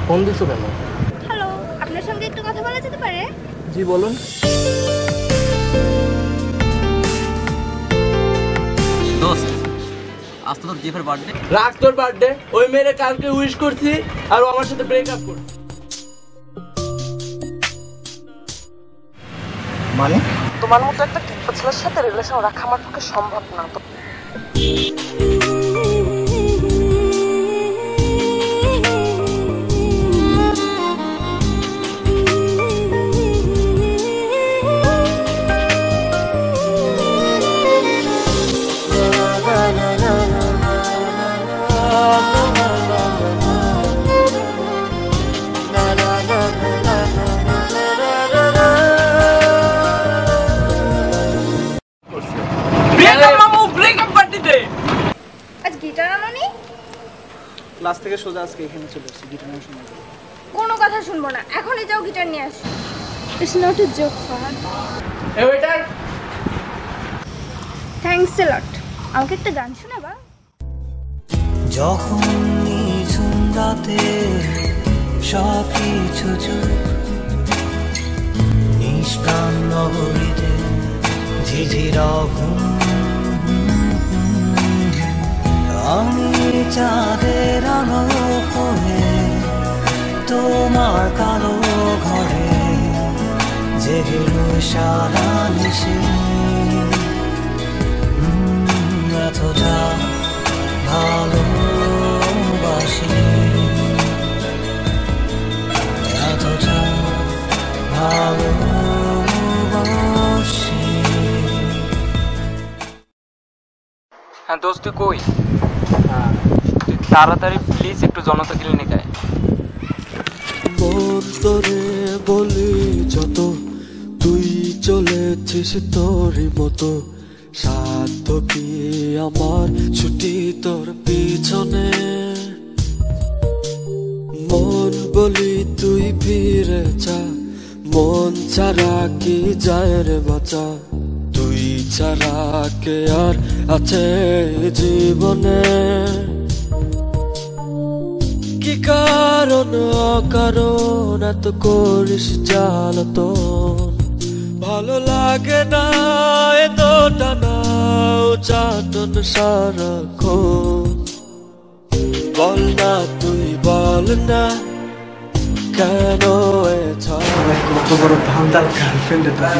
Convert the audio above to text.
Phone দিছো কেন? Hello, আপনার সঙ্গে একটু কথা বলা যেতে পারে? জি বলুন। দোস্ত, আজ তো তোর জিফের বার্থডে। রাখ তোর বার্থডে। ওই মেয়েরে কালকে উইশ করছি আর ও আমার সাথে ব্রেকআপ করছে। মানে? তোমার মতো একটা কিপ্পা ছেলের সাথে রিলেশন রাখা আমার পক্ষে সম্ভব না। আজ গিটার আনোনি? ক্লাস থেকে সোজা আজকে এখানে চলে এসেছি গিটার নিয়ে শোনার জন্য। কোনো কথা শুনবো না, এখনই যাও গিটার নিয়ে আসো। It's not a joke Fahad. এই ওয়েটার, থ্যাঙ্কস এ লট। আমাকে একটা গান শোনাবা? যখন নিঝুম রাতে সব কিছু চুপ, নিষ্প্রাণ নগরীতে ঝিঝিরা ঘুম, আমি চাঁদের আলো হয়ে তোমার কালো ঘরে জেগে রই সারা নিশে। এতটা ভালোবাসি, এতটা ভালোবাসি। হ্যাঁ দোস্ত, তুই কই? তুই তাড়াতাড়ি প্লিজ একটু জনতা ক্লিনিক আয়। মন তোরে বলি যত, তুই চলেছিস তোরই মতো, সাধ্য কি আমার ছুটি তোর পিছনে। মন বলি তুই ফিরে যা, মন ছাড়া কি যায় রে বাঁচা, তুই ছাড়া কে আর আছে জীবনে। কি কারণ অকারণ এত করিস জ্বালাতন, ভালো লাগে না এতটা নাও চাটন সারাক্ষণ। বল না তুই বল না কেন এ ছাড়া কত বড় ধান্দার গার্লফ্রেন্ডে তার